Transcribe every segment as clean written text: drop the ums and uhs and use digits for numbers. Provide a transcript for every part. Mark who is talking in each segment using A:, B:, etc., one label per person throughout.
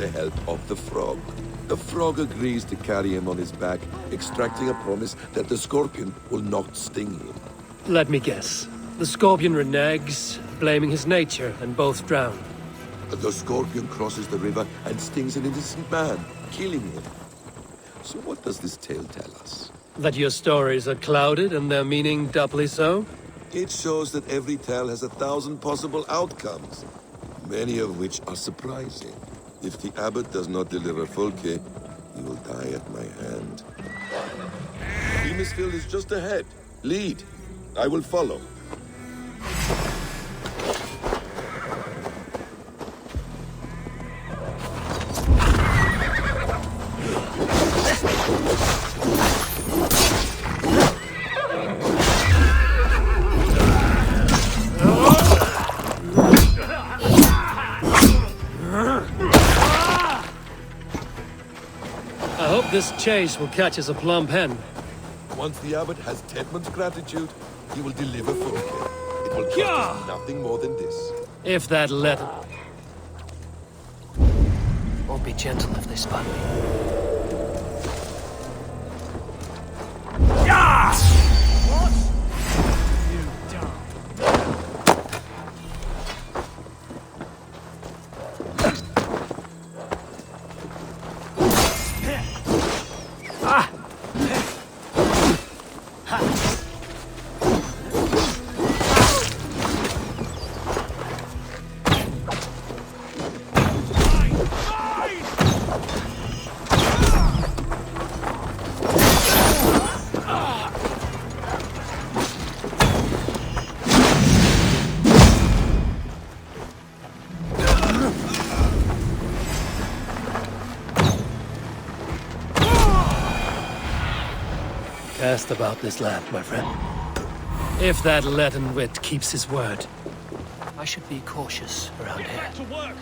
A: the help of the frog. The frog agrees to carry him on his back, extracting a promise that the scorpion will not sting him.
B: Let me guess. The scorpion reneges, blaming his nature, and both drown.
A: The scorpion crosses the river and stings an innocent man, killing him. So what does this tale tell us?
B: That your stories are clouded and their meaning doubly so?
A: It shows that every tale has 1,000 possible outcomes, many of which are surprising. If the abbot does not deliver Folke, he will die at my hand. Beamisfield is just ahead. Lead. I will follow.
B: I hope this chase will catch us a plump hen.
A: Once the abbot has Tedmund's gratitude, he will deliver Folke. It will cost us nothing more than this.
B: If that letter... Won't be gentle if they spot me.
C: What? You dumb.
B: Cast about this land, my friend. If that leaden wit keeps his word, I should be cautious around here.
C: Back to work.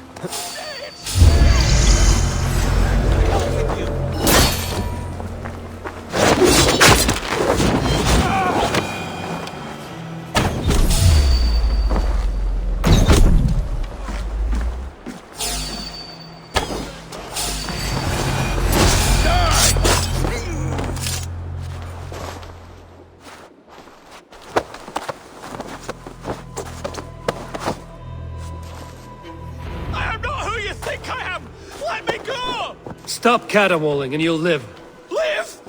B: Stop caterwauling and you'll live.
C: Live?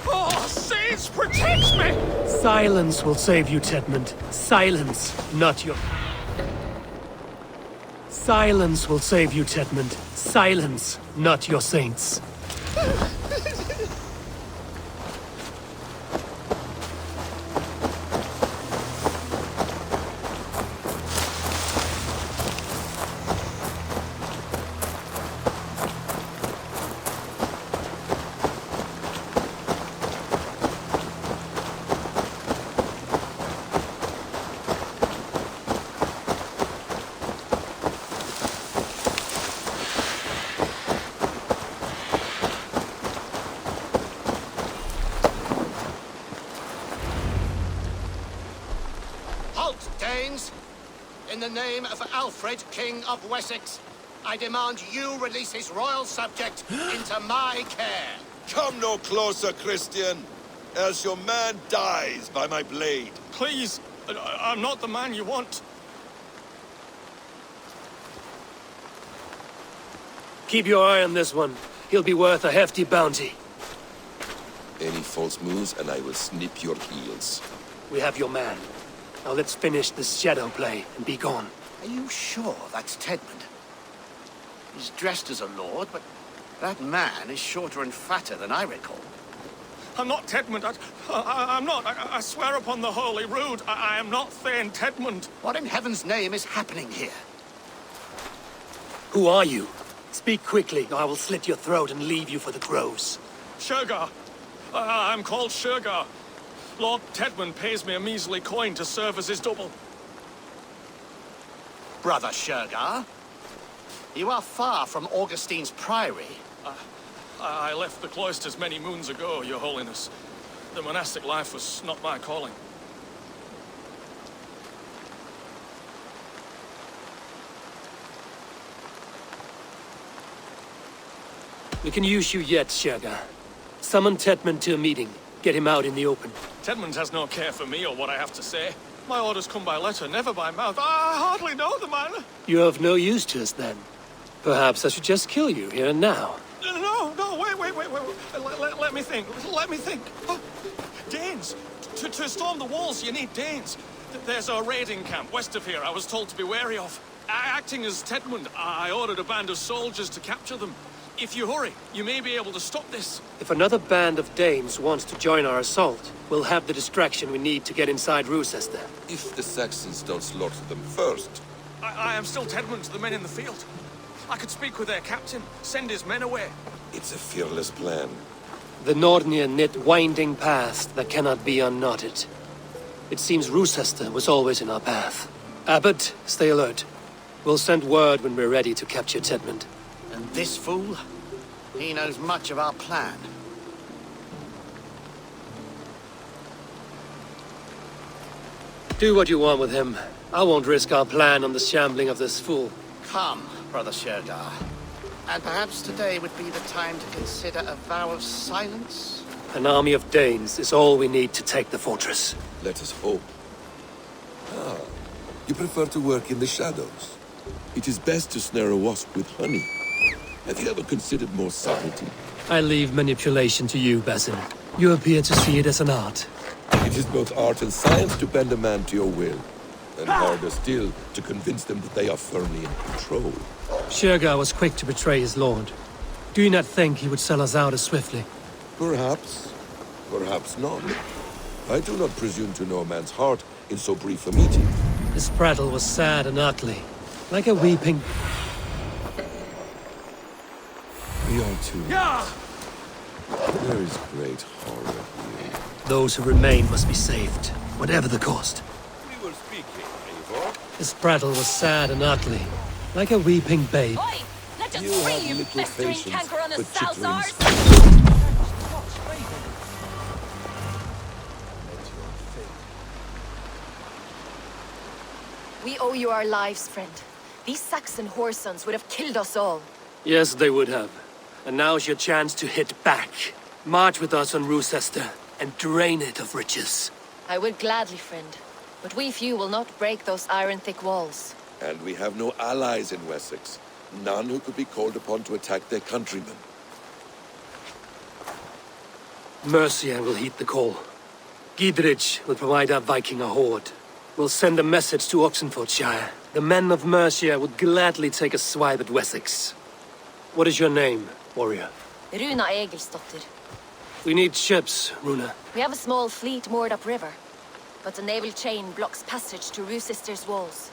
C: Oh, Saints, protect me!
B: Silence will save you, Tedmund. Silence, not your... Silence will save you, Tedmund. Silence, not your saints.
D: In the name of Alfred, King of Wessex, I demand you release his royal subject into my care.
A: Come no closer, Christian, else your man dies by my blade.
C: Please, I'm not the man you want.
B: Keep your eye on this one. He'll be worth a hefty bounty.
A: Any false moves and I will snip your heels.
B: We have your man. Now let's finish this shadow play and be gone.
D: Are you sure that's Tedmund? He's dressed as a lord, but that man is shorter and fatter than I recall.
C: I'm not Tedmund. I'm not. I swear upon the Holy Rood, I am not Thane Tedmund.
D: What in heaven's name is happening here?
B: Who are you? Speak quickly, or I will slit your throat and leave you for the crows.
C: Shergar. I'm called Shergar. Lord Tedmund pays me a measly coin to serve as his double.
D: Brother Shergar, you are far from Augustine's priory.
C: I left the cloisters many moons ago, Your Holiness. The monastic life was not my calling.
B: We can use you yet, Shergar. Summon Tetman to a meeting. Get him out in the open.
C: Tedmund has no care for me or what I have to say. My orders come by letter, never by mouth. I hardly know the man.
B: You're of no use to us, then. Perhaps I should just kill you here and now.
C: No, wait. Let me think. Oh, Danes. To storm the walls, you need Danes. There's a raiding camp west of here I was told to be wary of. Acting as Tedmund, I ordered a band of soldiers to capture them. If you hurry, you may be able to stop this.
B: If another band of Danes wants to join our assault, we'll have the distraction we need to get inside Rochester.
A: If the Saxons don't slaughter them first.
C: I am still Tedmund to the men in the field. I could speak with their captain, send his men away.
A: It's a fearless plan.
B: The Nordnir knit winding paths that cannot be unknotted. It seems Rochester was always in our path. Abbot, stay alert. We'll send word when we're ready to capture Tedmund.
D: And this fool? He knows much of our plan.
B: Do what you want with him. I won't risk our plan on the shambling of this fool.
D: Come, Brother Shergar. And perhaps today would be the time to consider a vow of silence?
B: An army of Danes is all we need to take the fortress.
A: Let us hope. You prefer to work in the shadows. It is best to snare a wasp with honey. Have you ever considered more subtlety?
B: I leave manipulation to you, Basin. You appear to see it as an art.
A: It is both art and science to bend a man to your will. And harder still, to convince them that they are firmly in control.
B: Shergar was quick to betray his lord. Do you not think he would sell us out as swiftly?
A: Perhaps. Perhaps not. I do not presume to know a man's heart in so brief a meeting.
B: His prattle was sad and ugly, like a weeping...
A: We are too.
C: Yeah!
A: There is great horror here.
B: Those who remain must be saved, whatever the cost.
A: We were speaking, Eivor.
B: His prattle was sad and ugly, like a weeping babe.
E: Oi! Let us
A: You
E: free
A: have
E: you,
A: little
E: festering
A: patience
E: canker on the
A: for chitterings.
E: Salzars! We owe you our lives, friend. These Saxon whoresons would have killed us all.
B: Yes, they would have. And now's your chance to hit back. March with us on Rochester and drain it of riches.
E: I would gladly, friend. But we few will not break those iron-thick walls.
A: And we have no allies in Wessex. None who could be called upon to attack their countrymen.
B: Mercia will heed the call. Gidrich will provide our Viking a horde. We'll send a message to Oxenfordshire. The men of Mercia would gladly take a swipe at Wessex. What is your name, warrior?
E: Runa Egilsdotter.
B: We need ships, Runa.
E: We have a small fleet moored upriver. But the naval chain blocks passage to Rochester's walls.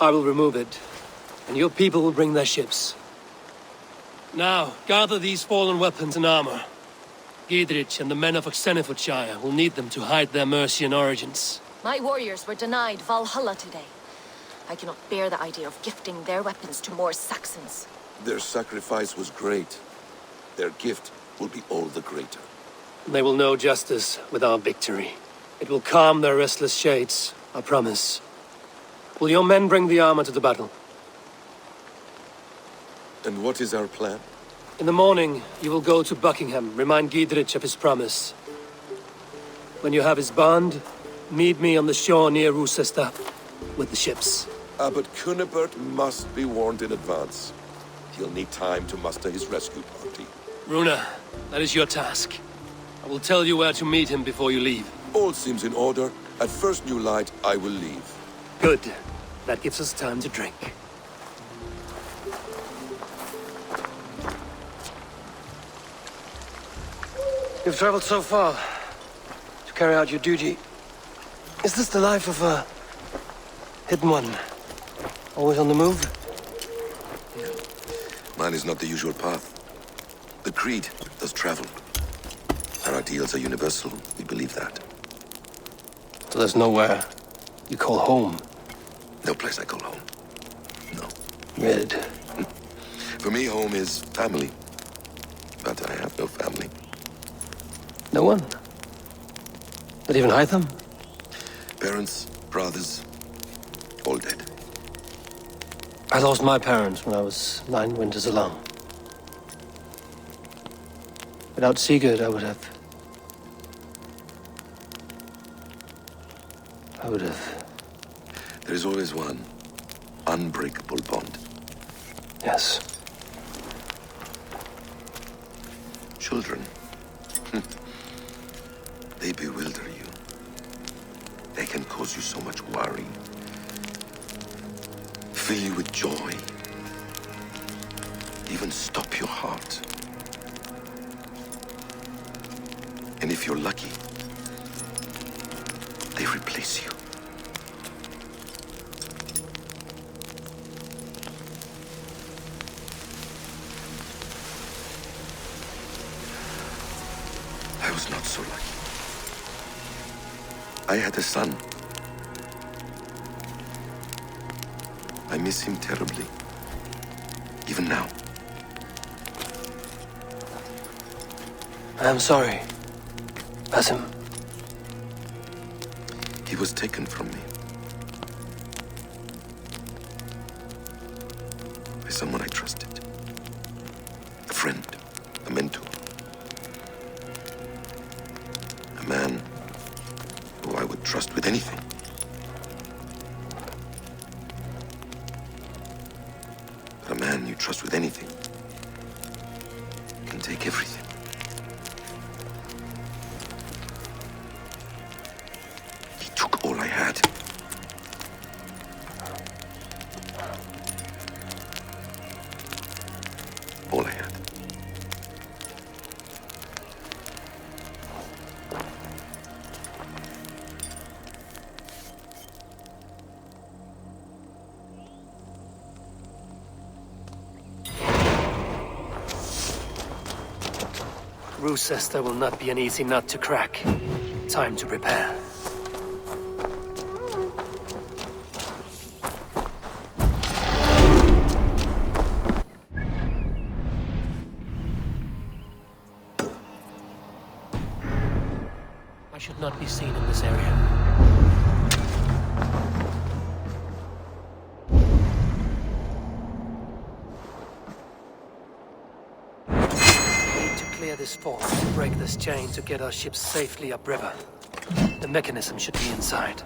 B: I will remove it, and your people will bring their ships. Now, gather these fallen weapons and armor. Gidrich and the men of Oxenfordshire will need them to hide their Mercian origins.
E: My warriors were denied Valhalla today. I cannot bear the idea of gifting their weapons to more Saxons.
A: Their sacrifice was great. Their gift will be all the greater.
B: They will know justice with our victory. It will calm their restless shades, I promise. Will your men bring the armor to the battle?
A: And what is our plan?
B: In the morning, you will go to Buckingham, remind Gidrich of his promise. When you have his bond, meet me on the shore near Rochester with the ships.
A: Abbot Cunibert must be warned in advance. He'll need time to muster his rescue party.
B: Runa, that is your task. I will tell you where to meet him before you leave.
A: All seems in order. At first new light, I will leave.
B: Good. That gives us time to drink. You've traveled so far to carry out your duty. Is this the life of a hidden one? Always on the move?
A: Mine is not the usual path. The Creed does travel. Our ideals are universal. We believe that.
B: So there's nowhere you call home?
A: No place I call home. No.
B: Red.
A: For me, home is family. But I have no family.
B: No one? Not even Hytham?
A: Parents, brothers, all dead.
B: I lost my parents when I was 9 winters alone. Without Sigurd, I would have...
A: There is always one unbreakable bond.
B: Yes.
A: Children. They bewilder you. They can cause you so much worry. Fill you with joy. Even stop your heart. And if you're lucky, they replace you. I was not so lucky. I had a son. I miss him terribly. Even now.
B: I am sorry, Basim.
A: He was taken from me. By someone I trusted. A friend. A mentor. A man who I would trust with anything. But a man you trust with anything can take everything. He took all I had. All I had.
B: Roosester will not be an easy nut to crack. Time to prepare. I should not be seen in this area. Clear this fort and break this chain to get our ships safely upriver. The mechanism should be inside.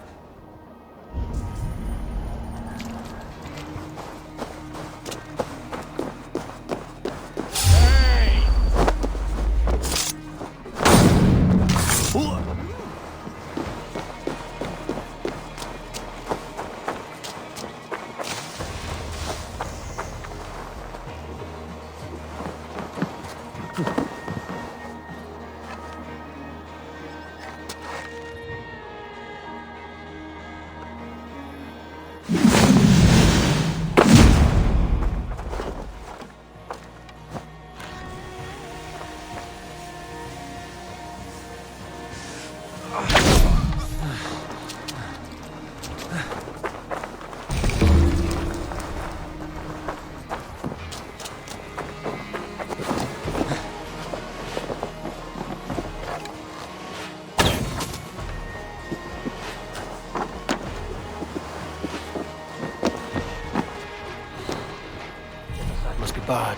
B: Must be barred.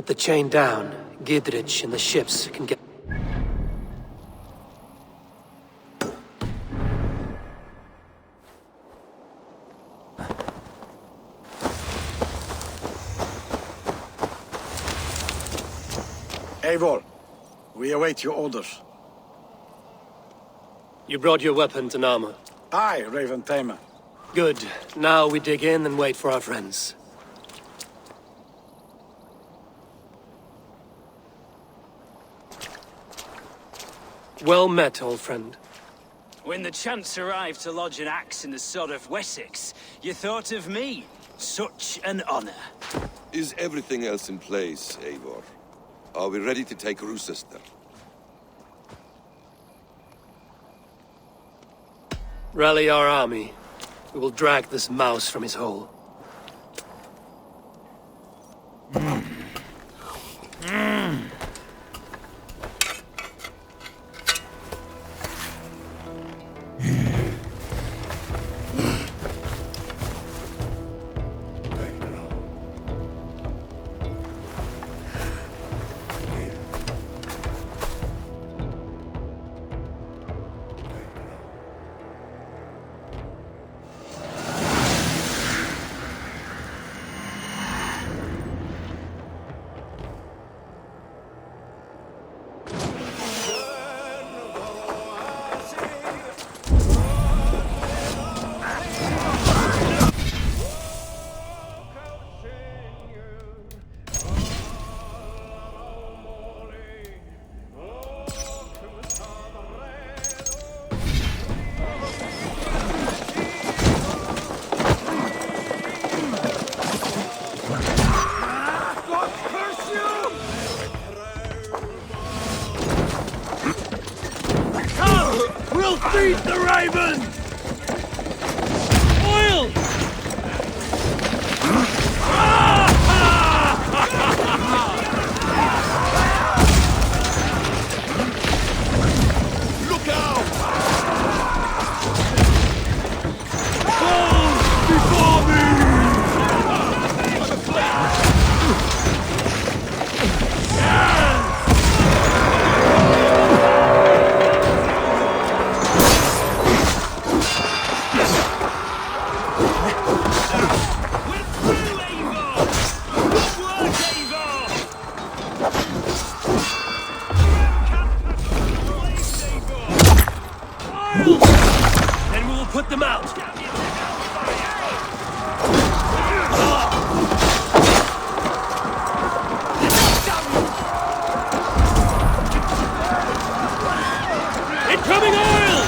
B: With the chain down, Gidrich and the ships can get...
F: Eivor, we await your orders.
B: You brought your weapons and armor.
F: Aye, Raven Tamer.
B: Good. Now we dig in and wait for our friends. Well met, old friend.
G: When the chance arrived to lodge an axe in the sod of Wessex, you thought of me. Such an honor.
A: Is everything else in place, Eivor? Are we ready to take Rochester?
B: Rally our army. We will drag this mouse from his hole.
G: We'll feed the raven! Oil!
A: Look out!
G: Before me!
B: Then we will put them out. Incoming oil!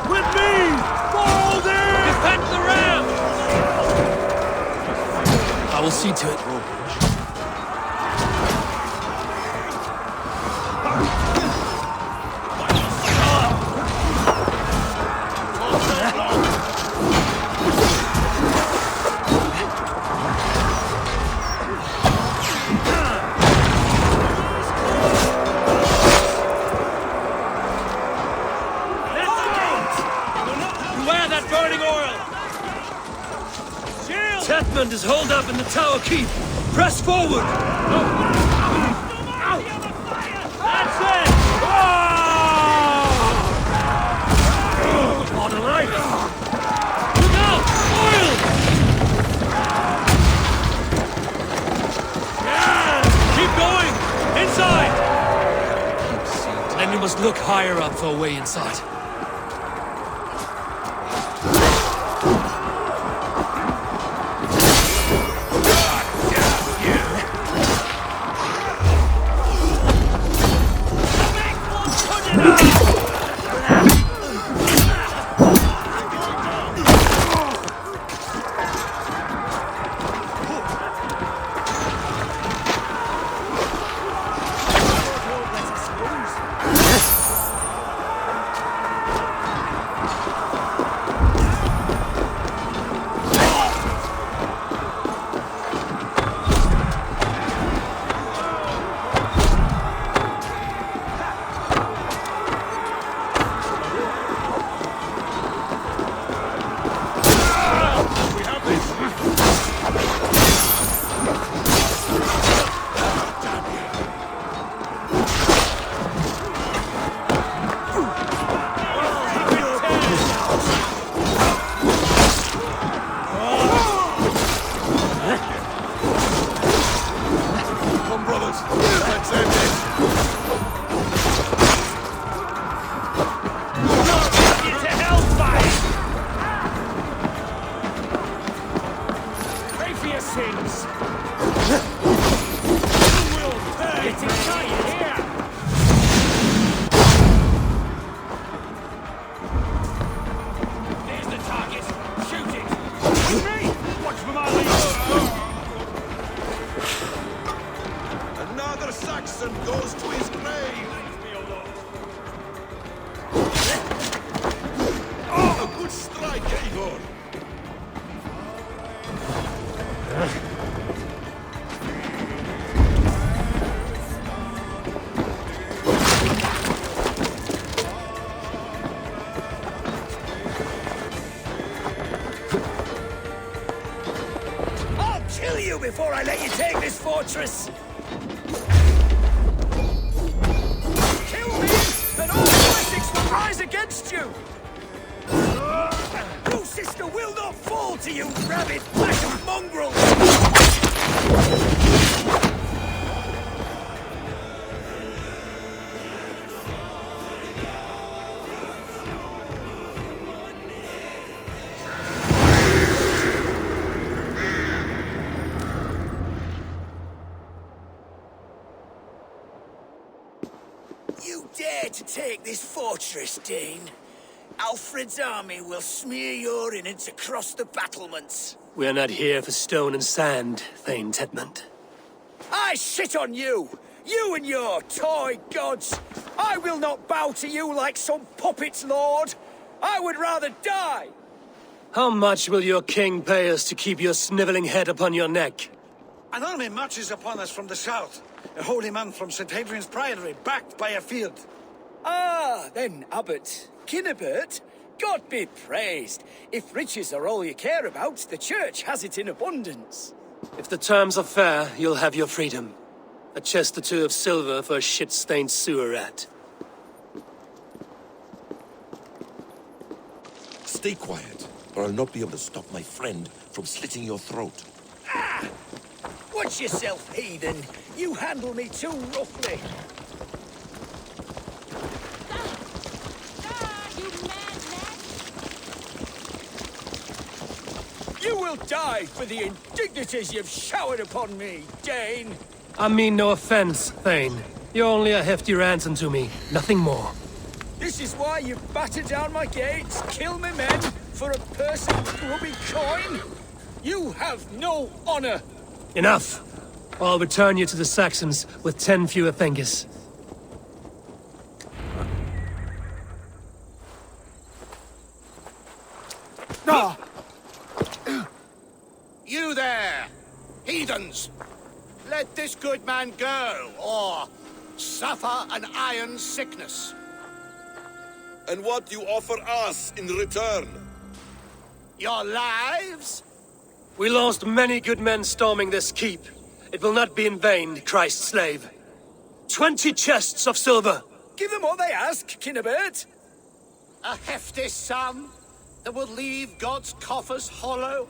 G: With me! Baldy!
B: Defend the ram! I will see to it.
G: Beware that burning oil! Shield!
B: Tetmund is holed up in the Tower Keep. Press forward! That's it! On the right! Look out! Oil! Keep going! Inside! Then we must look higher up for a way inside.
A: Another Saxon goes to his grave! A good strike, Eivor!
G: I'll kill you before I let you take this fortress! Kill me, and all Wessex will rise against you! Your sister will not fall to you, rabid pack of mongrels! You dare to take this fortress, Dane? Alfred's army will smear your innards across the battlements.
B: We are not here for stone and sand, Thane Tedmund.
G: I shit on you! You and your toy gods! I will not bow to you like some puppet's lord! I would rather die!
B: How much will your king pay us to keep your sniveling head upon your neck?
F: An army marches upon us from the south. A holy man from St. Hadrian's Priory, backed by a field.
G: Ah, then, Abbot. Kinnebert, God be praised. If riches are all you care about, the church has it in abundance.
B: If the terms are fair, you'll have your freedom. A chest or two of silver for a shit-stained sewer rat.
A: Stay quiet, or I'll not be able to stop my friend from slitting your throat.
G: Ah! Watch yourself, heathen. You handle me too roughly. You will die for the indignities you've showered upon me, Dane.
B: I mean no offense, Thane. You're only a hefty ransom to me, nothing more.
G: This is why you batter down my gates, kill me men, for a purse of grubby coin? You have no honor!
B: Enough! I'll return you to the Saxons with 10 fewer fingers.
D: You there, heathens! Let this good man go, or suffer an iron sickness.
A: And what do you offer us in return?
D: Your lives?
B: We lost many good men storming this keep. It will not be in vain, Christ's slave. 20 chests of silver!
G: Give them what they ask, Kinnebert.
D: A hefty sum that will leave God's coffers hollow.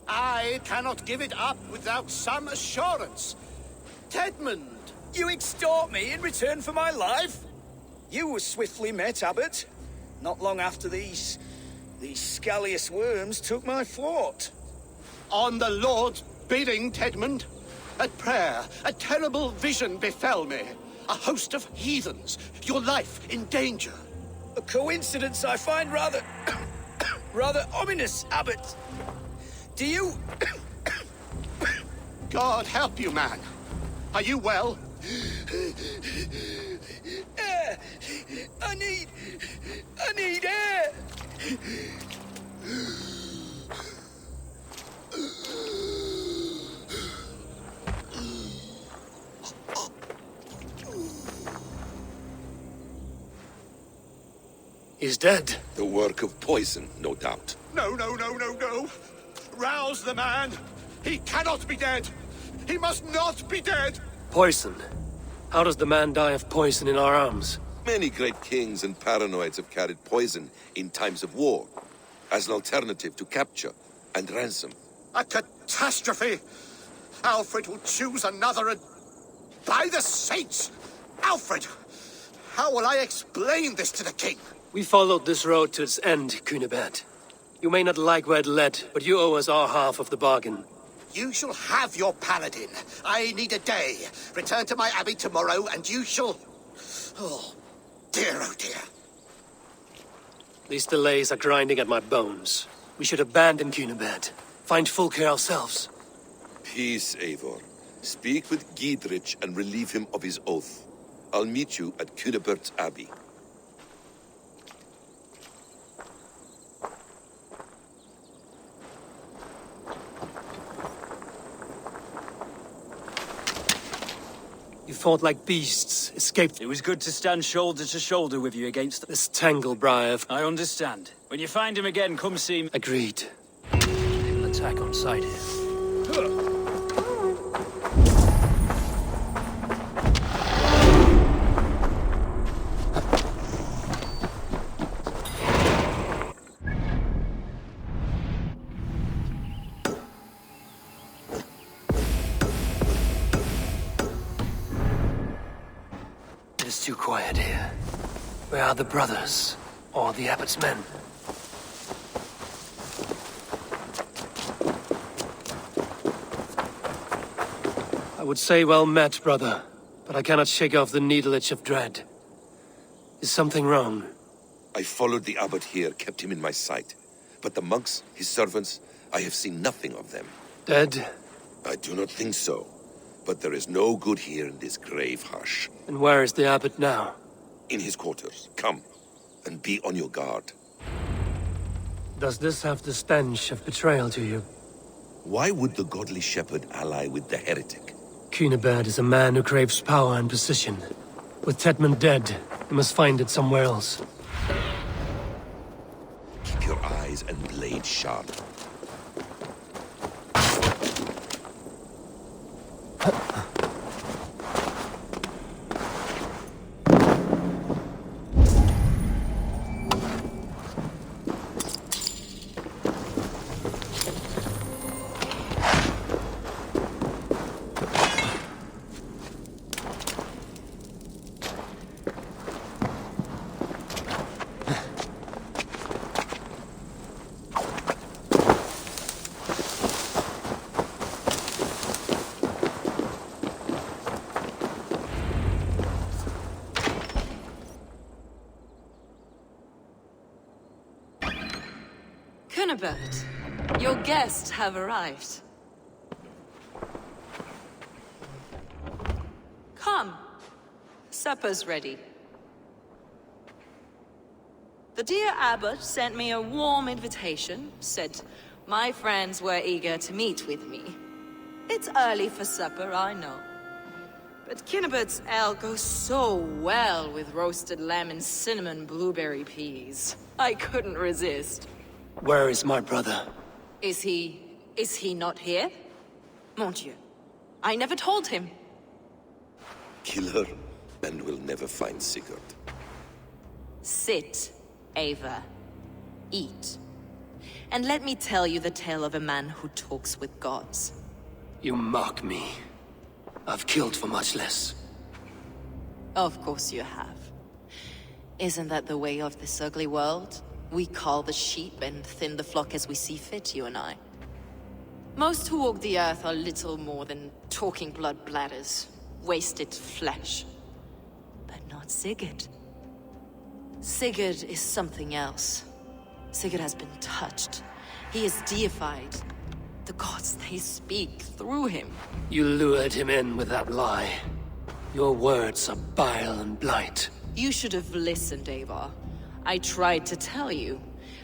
D: I cannot give it up without some assurance. Tedmund!
G: You extort me in return for my life? You were swiftly met, Abbot. Not long after these scallious worms took my fort.
D: On the Lord's bidding, Tedmund. At prayer, a terrible vision befell me. A host of heathens, your life in danger.
G: A coincidence I find rather... rather ominous, Abbot. Do you...
D: God help you, man. Are you well?
G: Air! I need air!
B: He's dead.
A: The work of poison, no doubt.
D: No. Rouse the man. He cannot be dead. He must not be dead.
B: Poison. How does the man die of poison in our arms?
A: Many great kings and paranoids have carried poison in times of war, as an alternative to capture and ransom.
D: A catastrophe. Alfred will choose another and... By the saints! Alfred! How will I explain this to the king?
B: We followed this road to its end, Cunibert. You may not like where it led, but you owe us our half of the bargain.
D: You shall have your paladin. I need a day. Return to my abbey tomorrow, and you shall... Oh dear.
B: These delays are grinding at my bones. We should abandon Cunibert. Find Fulke ourselves.
A: Peace, Eivor. Speak with Giedrich and relieve him of his oath. I'll meet you at Cunebert's Abbey.
B: You fought like beasts, escaped
H: It was good to stand shoulder to shoulder with you against
B: this Tanglebriar of...
H: I understand. When you find him again, come see me.
B: Agreed. They will attack on sight here. It is too quiet here. Where are the brothers? Or the abbot's men? I would say well met, brother, but I cannot shake off the needle itch of dread. Is something wrong?
A: I followed the abbot here, kept him in my sight. But the monks, his servants, I have seen nothing of them.
B: Dead?
A: I do not think so. But there is no good here in this grave hush.
B: And where is the abbot now?
A: In his quarters. Come, and be on your guard.
B: Does this have the stench of betrayal to you?
A: Why would the godly shepherd ally with the heretic?
B: Cunibert is a man who craves power and position. With Tedmund dead, he must find it somewhere else.
A: Keep your eyes and blade sharp.
I: Cunibert, your guests have arrived. Come. Supper's ready. The dear abbot sent me a warm invitation, said my friends were eager to meet with me. It's early for supper, I know. But Kinnibert's ale goes so well with roasted lamb and cinnamon blueberry peas. I couldn't resist.
B: Where is my brother?
I: Is he not here? Mon Dieu. I never told him.
A: Kill her, and we'll never find Sigurd.
I: Sit, Ava. Eat. And let me tell you the tale of a man who talks with gods.
B: You mock me. I've killed for much less.
I: Of course you have. Isn't that the way of this ugly world? We cull the sheep and thin the flock as we see fit, you and I. Most who walk the earth are little more than talking blood bladders, wasted flesh. But not Sigurd. Sigurd is something else. Sigurd has been touched. He is deified. The gods, they speak through him.
B: You lured him in with that lie. Your words are bile and blight.
I: You should have listened, Ava. I tried to tell you.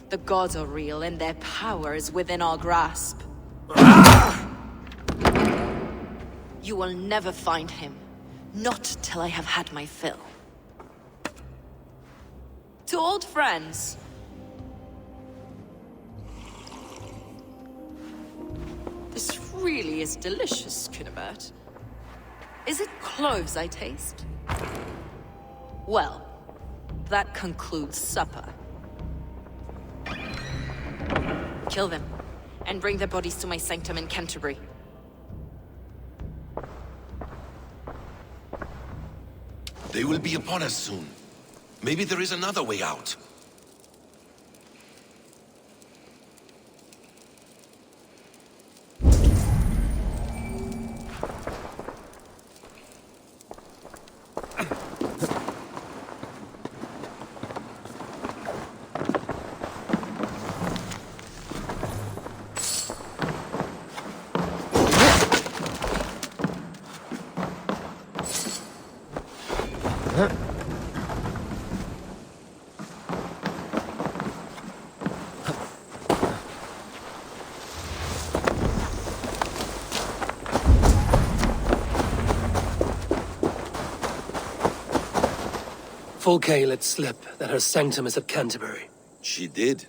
I: The gods are real and their power is within our grasp. You will never find him. Not till I have had my fill. To old friends. This really is delicious, Cunibert. Is it cloves I taste? Well, that concludes supper. Kill them, and bring their bodies to my sanctum in Canterbury.
A: They will be upon us soon. Maybe there is another way out.
B: Fulke let slip that her sanctum is at Canterbury.
A: She did.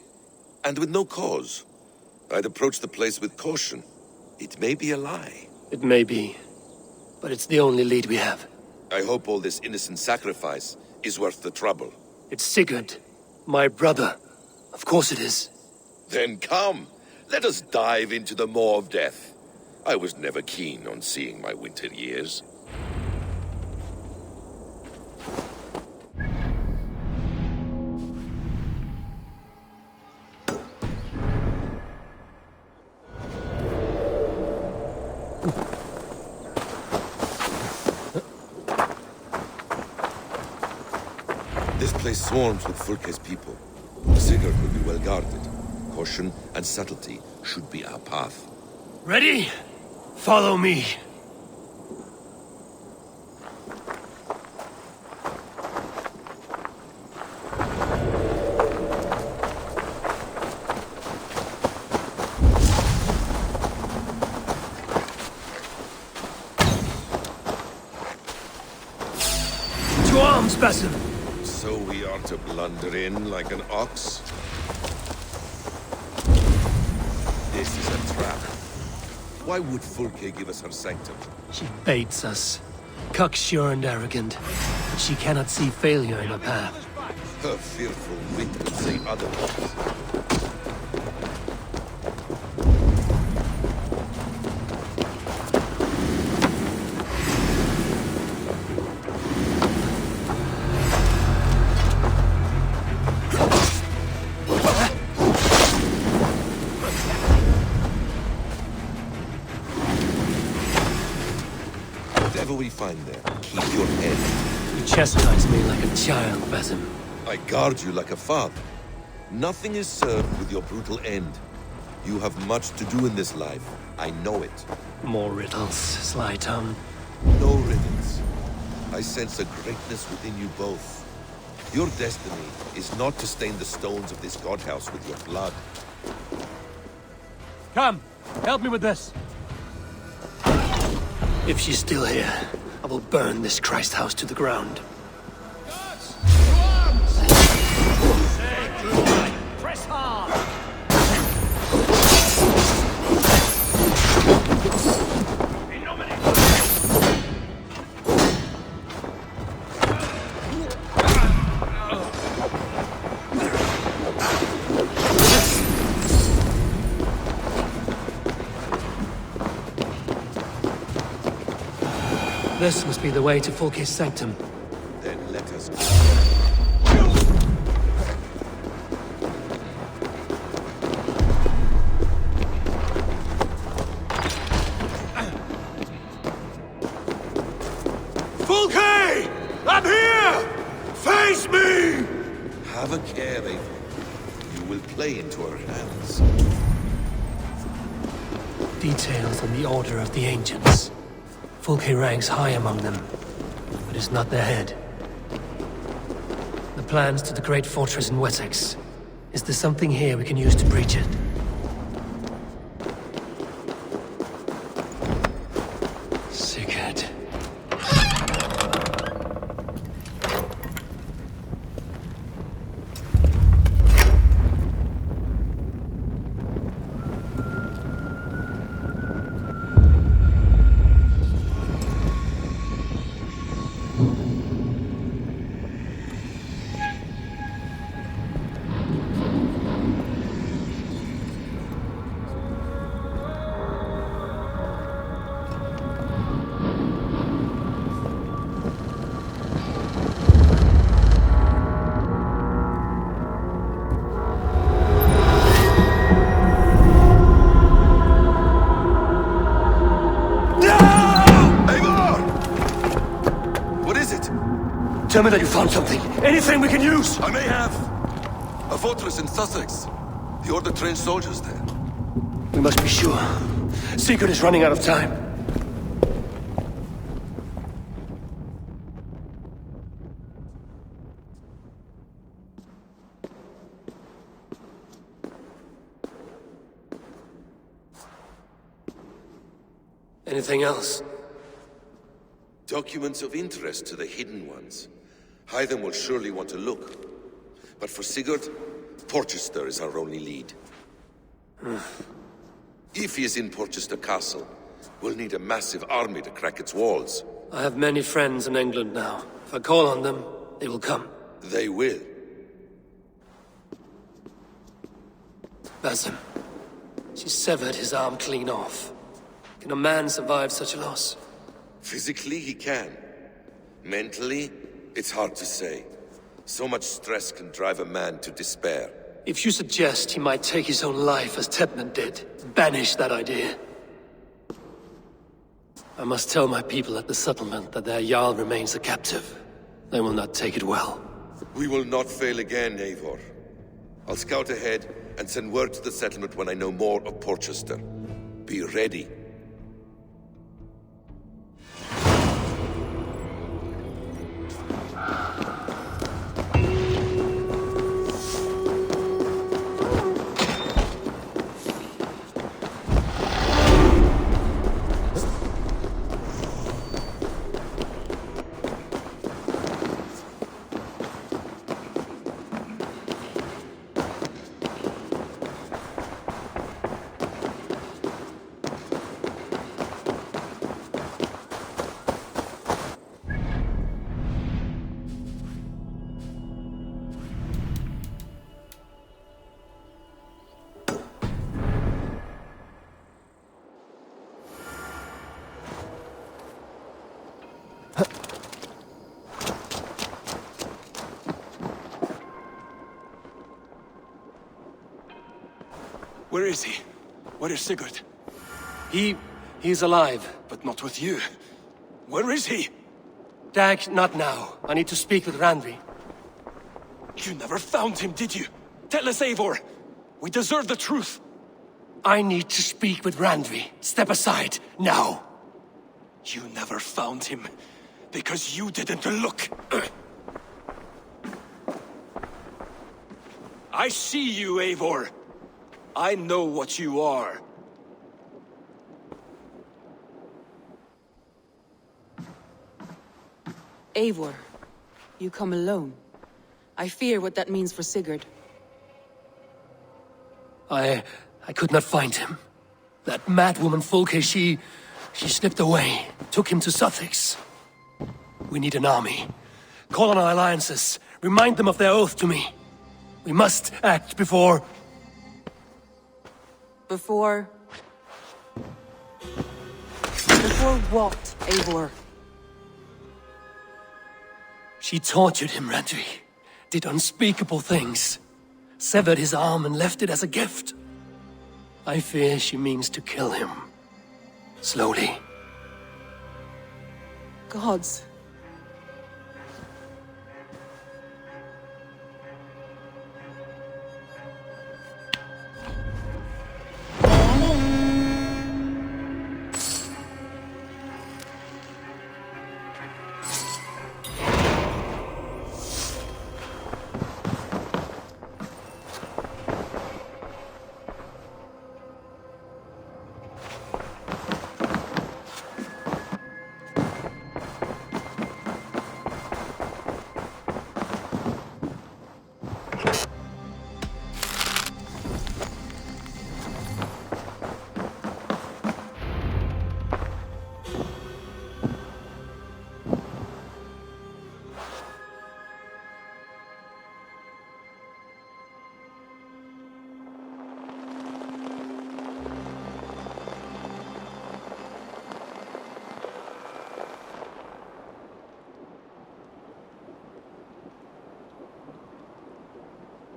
A: And with no cause. I'd approach the place with caution. It may be a lie.
B: It may be, but it's the only lead we have.
A: I hope all this innocent sacrifice is worth the trouble.
B: It's Sigurd, my brother. Of course it is.
A: Then come, let us dive into the maw of death. I was never keen on seeing my winter years. This place swarms with Fulke's people. Sigurd will be well guarded. Caution and subtlety should be our path.
B: Ready? Follow me. To arms, Basim!
A: So we are to blunder in like an ox? This is a trap. Why would Fulke give us her sanctum?
B: She baits us. Cocksure and arrogant. But she cannot see failure in her path.
A: Her fearful wit would say otherwise. Whatever we find there, keep your head.
B: You chastise me like a child, Basim.
A: I guard you like a father. Nothing is served with your brutal end. You have much to do in this life. I know it.
B: More riddles, sly tongue.
A: No riddles. I sense a greatness within you both. Your destiny is not to stain the stones of this godhouse with your blood.
B: Come, help me with this. If she's still here, I will burn this Christ house to the ground.
G: Press hard!
B: In nomine This must be the way to Fulke's sanctum.
A: Then let us go.
C: Fulke! I'm here! Face me!
A: Have a care, Eivor. You will play into our hands.
B: Details on the Order of the Ancients. Fulke ranks high among them, but is not their head. The plans to the great fortress in Wessex. Is there something here we can use to breach it? Sigurd. Tell me that you found something. Anything we can use!
A: I may have. A fortress in Sussex. The Order trained soldiers there.
B: We must be sure. Sigurd is running out of time. Anything else?
A: Documents of interest to the Hidden Ones. Hythen will surely want to look. But for Sigurd, Porchester is our only lead. If he is in Porchester Castle, we'll need a massive army to crack its walls.
B: I have many friends in England now. If I call on them, they will come.
A: They will.
B: Basim. She severed his arm clean off. Can a man survive such a loss?
A: Physically, he can. Mentally, it's hard to say. So much stress can drive a man to despair.
B: If you suggest he might take his own life as Tedman did, banish that idea. I must tell my people at the settlement that their Jarl remains a captive. They will not take it well.
A: We will not fail again, Eivor. I'll scout ahead and send word to the settlement when I know more of Porchester. Be ready.
C: Where is he? Where is Sigurd?
B: He's alive.
C: But not with you. Where is he?
B: Dag, not now. I need to speak with Randvi.
C: You never found him, did you? Tell us, Eivor. We deserve the truth.
B: I need to speak with Randvi. Step aside, now.
C: You never found him, because you didn't look. I see you, Eivor. I know what you are.
J: Eivor, you come alone. I fear what that means for Sigurd.
B: I could not find him. That madwoman Fulke, she slipped away, took him to Sussex. We need an army. Call on our alliances. Remind them of their oath to me. We must act before...
J: Before what, Eivor?
B: She tortured him, Randvi. Did unspeakable things. Severed his arm and left it as a gift. I fear she means to kill him. Slowly.
J: Gods.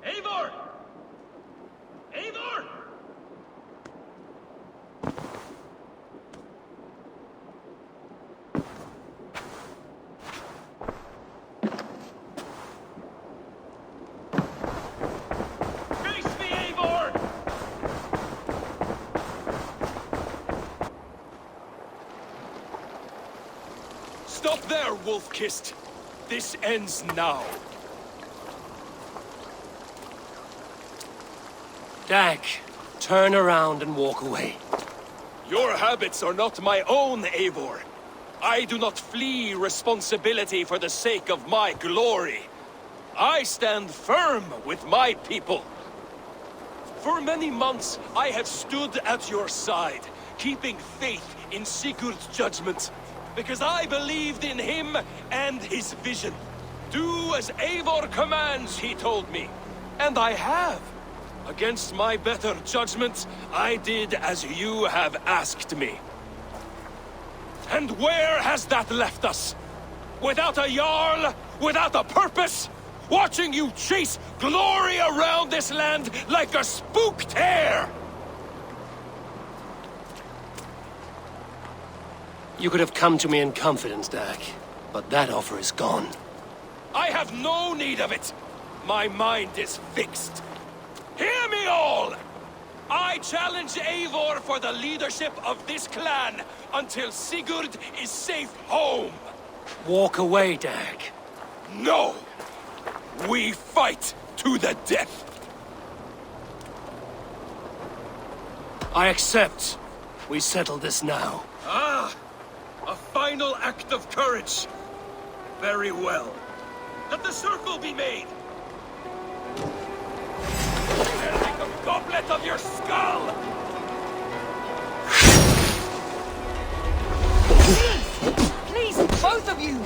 C: Eivor! Eivor! Face me, Eivor! Stop there, Wolf-Kissed! This ends now.
B: Dag, turn around and walk away.
C: Your habits are not my own, Eivor. I do not flee responsibility for the sake of my glory. I stand firm with my people. For many months, I have stood at your side, keeping faith in Sigurd's judgment, because I believed in him and his vision. Do as Eivor commands, he told me. And I have. Against my better judgment, I did as you have asked me. And where has that left us? Without a Jarl? Without a purpose? Watching you chase glory around this land like a spooked hare!
B: You could have come to me in confidence, Dag, but that offer is gone.
C: I have no need of it. My mind is fixed. Hear me all! I challenge Eivor for the leadership of this clan until Sigurd is safe home.
B: Walk away, Dag.
C: No! We fight to the death!
B: I accept. We settle this now.
C: Ah! A final act of courage. Very well. Let the circle be made. I'll make a goblet of your skull!
J: Please, both of you!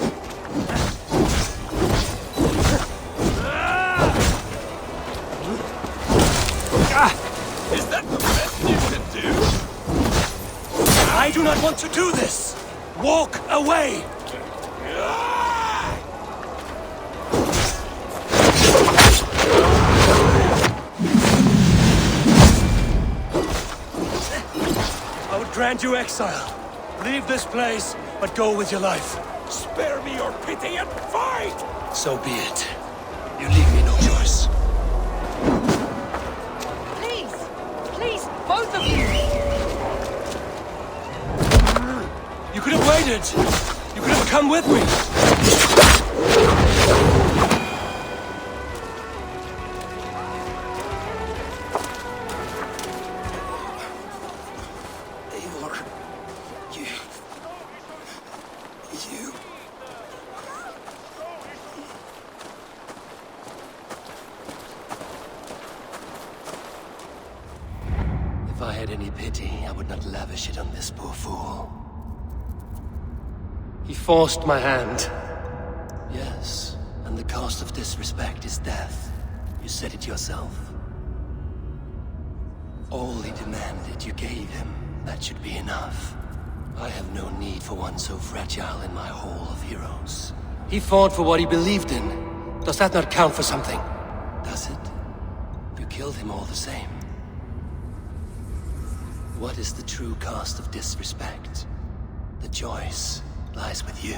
C: Is that the best you can do?
B: I do not want to do this! Walk away! I would grant you exile. Leave this place, but go with your life.
C: Spare me your pity and fight!
B: So be it. You leave me no choice.
J: Please! Please, both of you!
B: You could have waited. You could have come with me.
C: Eivor, you...
B: If I had any pity, I would not lavish it on this poor fool. He forced my hand. Yes, and the cost of disrespect is death. You said it yourself. All he demanded, you gave him. That should be enough. I have no need for one so fragile in my hall of heroes. He fought for what he believed in. Does that not count for something? Does it? You killed him all the same. What is the true cost of disrespect? The choice lies with you.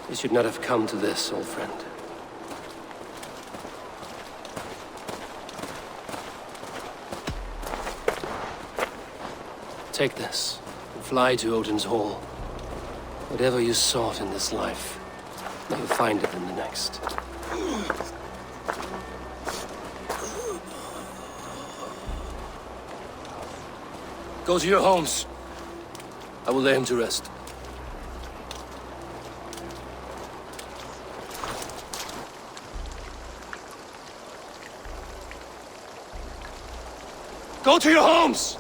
B: You should not have come to this, old friend. Take this, and fly to Odin's Hall. Whatever you sought in this life, you'll find it in the next. Go to your homes. I will lay him to rest. Go to your homes!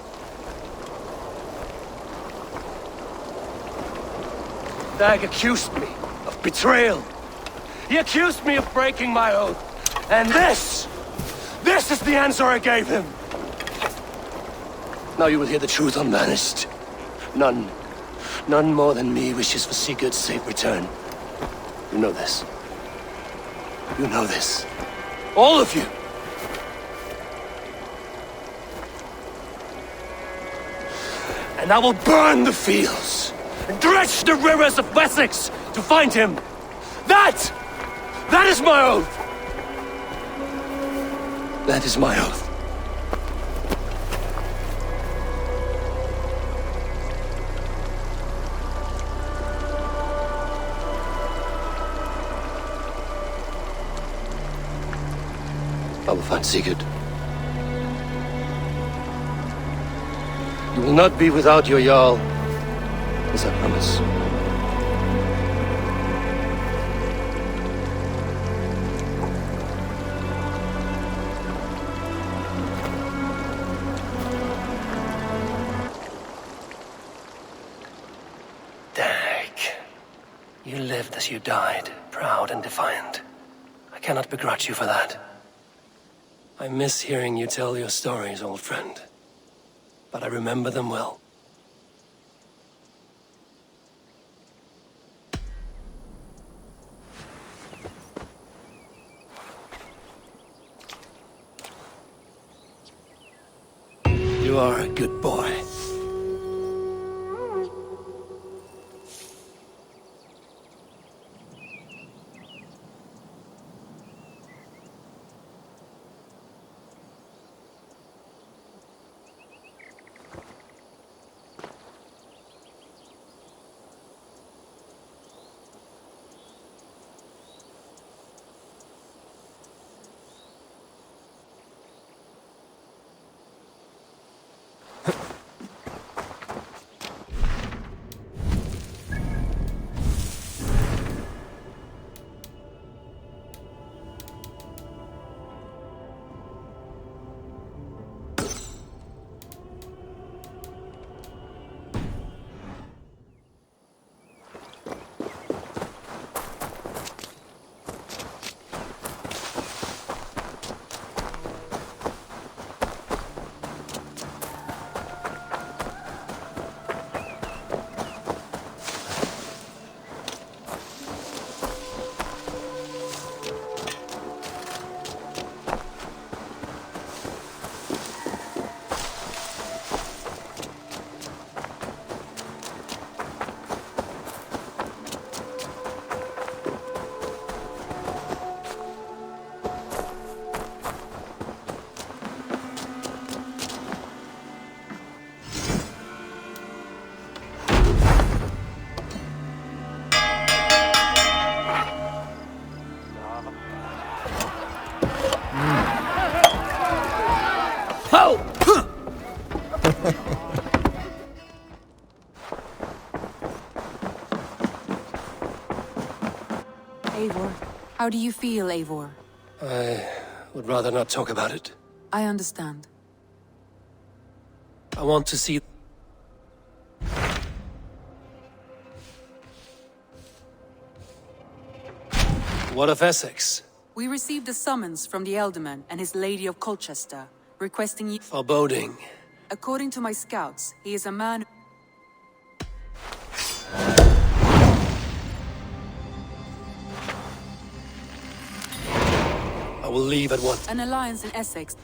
B: Dag accused me of betrayal. He accused me of breaking my oath. And this is the answer I gave him. Now you will hear the truth unvanished. None more than me wishes for Sigurd's safe return. You know this. You know this. All of you. And I will burn the fields and dredge the rivers of Wessex to find him. That is my oath. That is my oath. I will find Sigurd. You will not be without your Jarl, as I promise. Dag, you lived as you died, proud and defiant. I cannot begrudge you for that. I miss hearing you tell your stories, old friend. But I remember them well. You are a good boy.
J: Eivor, how do you feel, Eivor?
B: I would rather not talk about it.
J: I understand.
B: I want to see... What of Essex?
J: We received a summons from the Elderman and his Lady of Colchester, requesting you...
B: Foreboding.
J: According to my scouts, he is a man...
B: I will leave at once.
J: An alliance in Essex.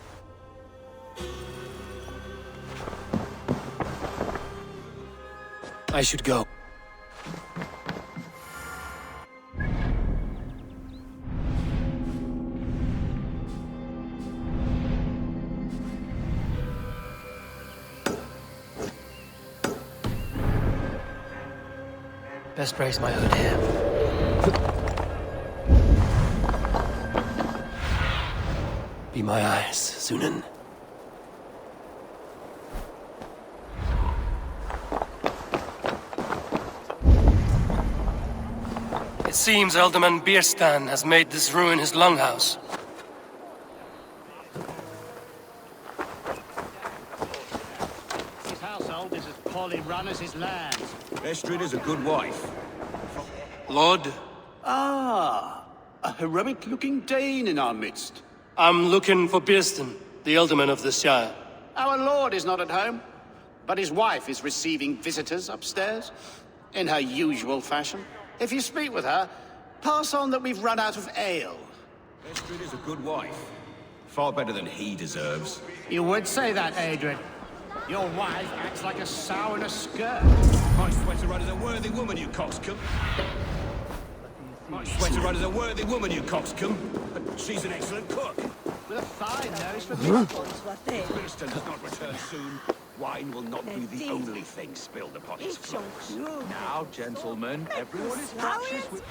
B: I should go. Best raise my hood here. Be my eyes, Sunan. It seems Alderman Bierstan has made this ruin his longhouse.
D: His household is as poorly run as his land.
F: Estrid is a good wife.
B: Lord,
D: Ah, a heroic-looking Dane in our midst.
B: I'm looking for Bierstan, the Alderman of the Shire.
D: Our lord is not at home, but his wife is receiving visitors upstairs, in her usual fashion. If you speak with her, pass on that we've run out of ale.
F: Estrid is a good wife. Far better than he deserves.
D: You would say that, Adrian. Your wife acts like a sow in a skirt.
F: My sweater run is a worthy woman, you coxcomb. My sweater run is a worthy woman, you coxcomb. But she's an excellent cook.
D: With a fine nose for truffles.
F: Winston does not return soon. Wine will not be the only thing spilled upon its floors. Now, gentlemen, everyone is fractious with...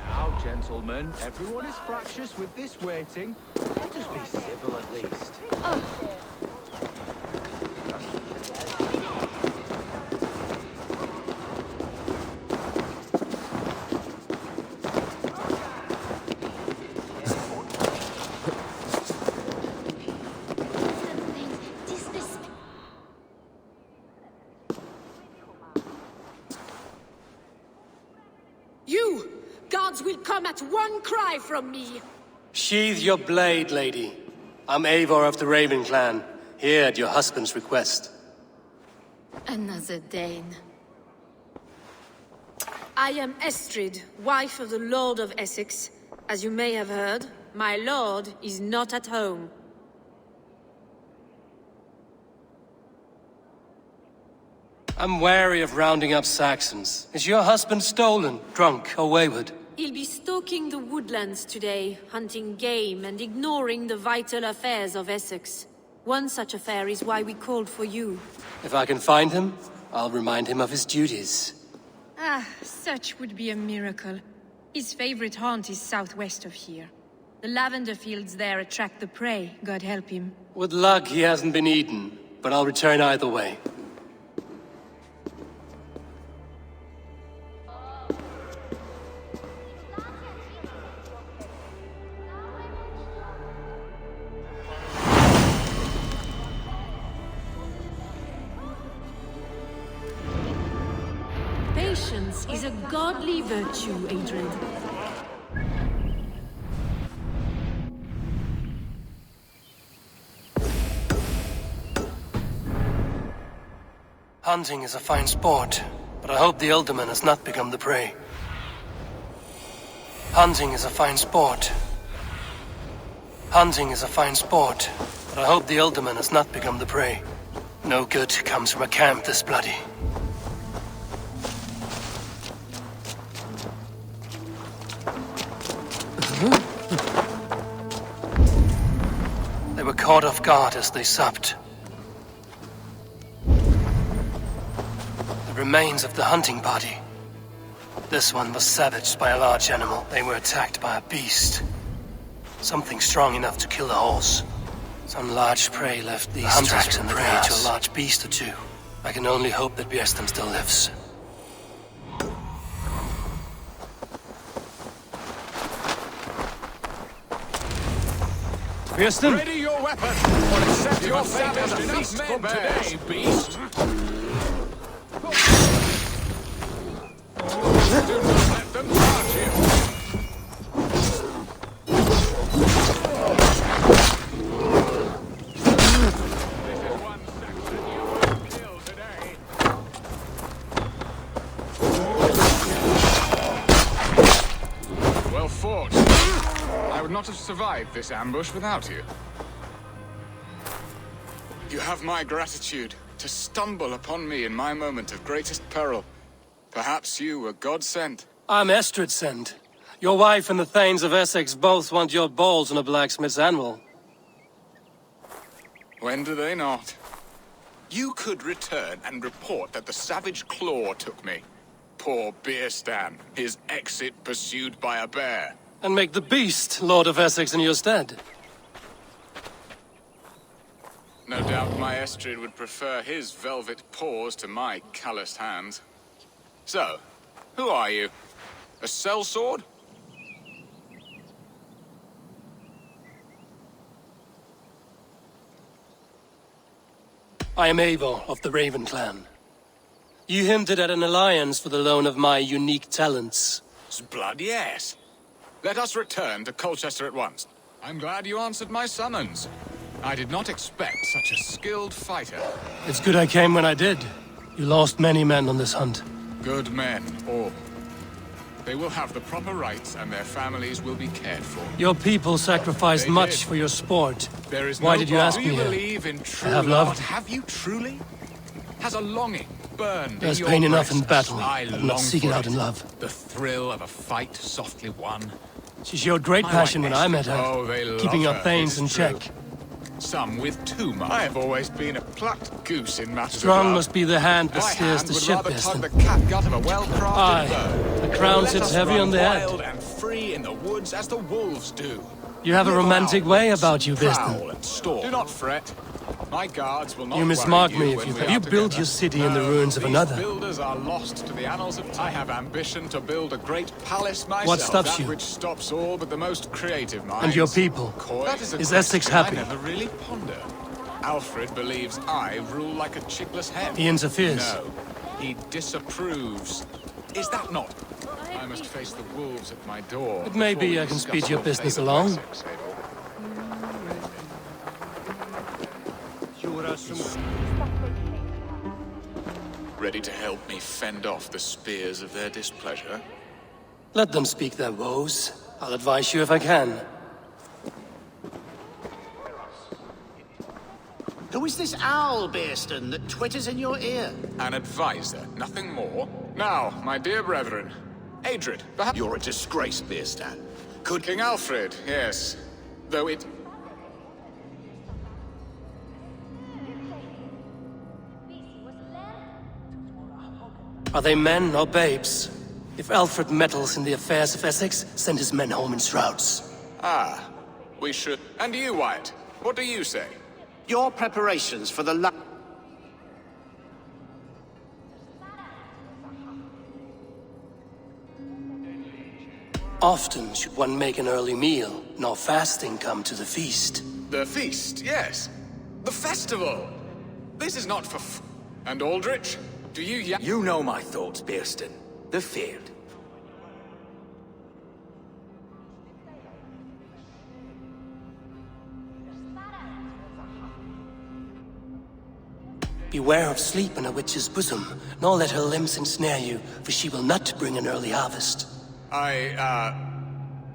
F: Now, gentlemen, everyone is fractious with this waiting. Let us be civil at least.
K: You! Gods will come at one cry from me!
B: Sheathe your blade, lady. I'm Eivor of the Raven clan, here at your husband's request.
K: Another Dane. I am Estrid, wife of the Lord of Essex. As you may have heard, my lord is not at home.
B: I'm wary of rounding up Saxons. Is your husband stolen, drunk, or wayward?
K: He'll be stalking the woodlands today, hunting game and ignoring the vital affairs of Essex. One such affair is why we called for you.
B: If I can find him, I'll remind him of his duties.
K: Ah, such would be a miracle. His favorite haunt is southwest of here. The lavender fields there attract the prey, God help him.
B: With luck, he hasn't been eaten, but I'll return either way.
K: Patience is a godly virtue, Adrian.
B: Hunting is a fine sport, but I hope the Alderman has not become the prey. Hunting is a fine sport. Hunting is a fine sport, but I hope the Alderman has not become the prey. No good comes from a camp this bloody. They were caught off guard as they supped. The remains of the hunting party. This one was savaged by a large animal. They were attacked by a beast. Something strong enough to kill a horse. Some large prey left these tracks in the prey to a large beast or two. I can only hope that Bierstan still lives.
C: Bierstan? Ready your
F: weapon, or accept your fate as a feast from today, beast. Do not let them charge you. Well fought. I would not have survived this ambush without you. You have my gratitude to stumble upon me in my moment of greatest peril. Perhaps you were God-sent.
B: I'm Estrid sent. Your wife and the Thanes of Essex both want your balls on a blacksmith's anvil.
F: When do they not? You could return and report that the savage Claw took me. Poor Beerstan, his exit pursued by a bear.
B: And make the beast Lord of Essex in your stead.
F: No doubt my Estrid would prefer his velvet paws to my calloused hands. So, who are you? A sellsword?
B: I am Eivor of the Raven clan. You hinted at an alliance for the loan of my unique talents.
F: Blood, yes. Let us return to Colchester at once. I'm glad you answered my summons. I did not expect such a skilled fighter.
B: It's good I came when I did. You lost many men on this hunt.
F: Good men, all. They will have the proper rights and their families will be cared for.
B: Your people sacrificed
F: They
B: much
F: did.
B: for your sport.
F: There is
B: Why
F: no
B: did you
F: bar-
B: ask
F: Do you
B: me here?
F: believe in true
B: I have
F: love?
B: loved.
F: Have you truly? Has a longing burned
B: There's
F: in your
B: pain enough in
F: breast?
B: battle,
F: I
B: but
F: long
B: not seek it
F: for
B: out in love.
F: The thrill of a fight softly won.
B: She showed great
F: My
B: passion
F: wife
B: when I met
F: Estrid.
B: her,
F: Oh, they love
B: keeping your
F: her,
B: Thanes
F: it's
B: in
F: true.
B: check.
F: Some with too much. I have always been a plucked goose in matters
B: Strong
F: of love.
B: must be the hand that
F: My
B: steers
F: hand
B: the
F: would
B: ship,
F: rather tug
B: Beston.
F: the catgut of a well-crafted
B: Aye,
F: bow.
B: the crown
F: Let
B: sits
F: us
B: heavy
F: run
B: on the head.
F: wild and free in the woods as the wolves do.
B: You have a
F: Nibble
B: romantic
F: our
B: way
F: wits,
B: about you,
F: prowl
B: Beston.
F: and storm. Do not fret. My guards will not
B: You
F: worry
B: mismark me
F: when
B: if you...
F: we
B: Have
F: are
B: you built
F: together.
B: your city in the
F: No,
B: ruins of
F: these
B: another?
F: builders are lost to the annals of time. I have ambition to build a great palace myself.
B: What stops
F: that
B: you?
F: which stops all but the most creative minds.
B: And your people?
F: Coy? That is a
B: Is Essex
F: question
B: happy?
F: I never really pondered. Alfred believes I rule like a chickless hen.
B: He interferes.
F: No, he disapproves. Is that not? I must face the wolves at my door.
B: But maybe
F: before we
B: I can
F: discuss
B: speed your business
F: favourite
B: along.
F: Essex, Abel. Ready to help me fend off the spears of their displeasure?
B: Let them speak their woes. I'll advise you if I can.
D: Who is this owl, Beerston, that twitters in your ear?
F: An advisor, nothing more. Now, my dear brethren, Adrid, perhaps...
D: You're a disgrace, Beerstan.
F: Could King Alfred, yes. Though it...
B: Are they men or babes? If Alfred meddles in the affairs of Essex, send his men home in shrouds.
F: Ah, we should... And you, Wyatt, what do you say?
D: Your preparations for the
B: Often should one make an early meal, nor fasting come to the feast.
F: The feast, yes. The festival. This is not for And Aldrich, do you
G: You know my thoughts, Beerston. The field.
B: Beware of sleep in a witch's bosom, nor let her limbs ensnare you, for she will not bring an early harvest.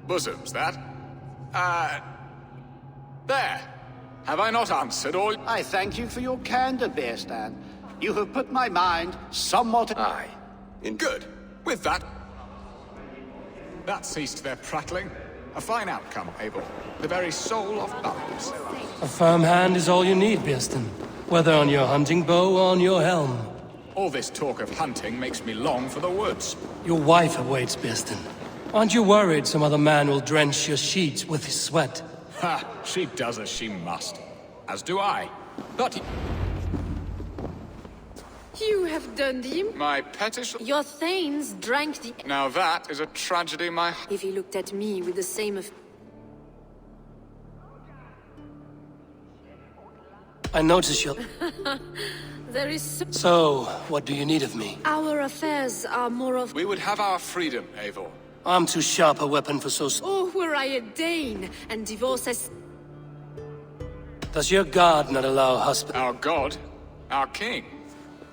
F: Bosoms, that? There. Have I not answered all...
D: I thank you for your candor, Beerstan. You have put my mind somewhat...
F: Aye. Good. With that... That ceased their prattling. A fine outcome, Abel. The very soul of balance.
B: A firm hand is all you need, Beerston. Whether on your hunting bow or on your helm.
F: All this talk of hunting makes me long for the woods.
B: Your wife awaits, Beerston. Aren't you worried some other man will drench your sheets with his sweat?
F: Ha! She does as she must. As do I. But...
K: You have done him.
F: My pettish...
K: Your Thanes drank the...
F: Now that is a tragedy, my...
K: If he looked at me with the same...
B: I notice you're...
K: There is
B: So, what do you need of me?
K: Our affairs are more of...
F: We would have our freedom, Eivor.
B: I'm too sharp a weapon for so...
K: Oh, were I a Dane, and divorce as...
B: Does your guard not allow husband...
F: Our god, our king.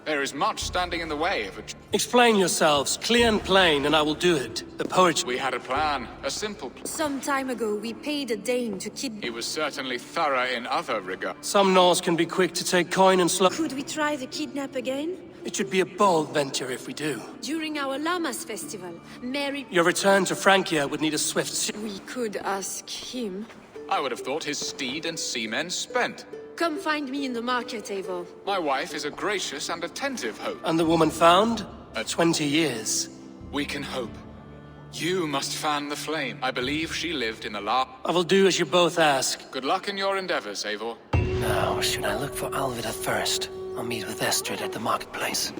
F: There is much standing in the way of a...
B: Explain yourselves, clear and plain, and I will do it. The poetry...
F: We had a plan, a simple plan.
K: Some time ago, we paid a Dane to kidnap...
F: He was certainly thorough in other regards.
B: Some Norse can be quick to take coin and slow...
K: Could we try the kidnap again?
B: It should be a bold venture if we do.
K: During our Lamas festival, Mary...
B: Your return to Francia would need a swift...
K: We could ask him.
F: I would have thought his steed and seamen spent.
K: Come find me in the market, Eivor.
F: My wife is a gracious and attentive hope.
B: And the woman found? 20 years.
F: We can hope. You must fan the flame. I believe she lived in the
B: I will do as you both ask.
F: Good luck in your endeavors, Eivor.
B: Now, should I look for Alvida first? I'll meet with Estrid at the marketplace.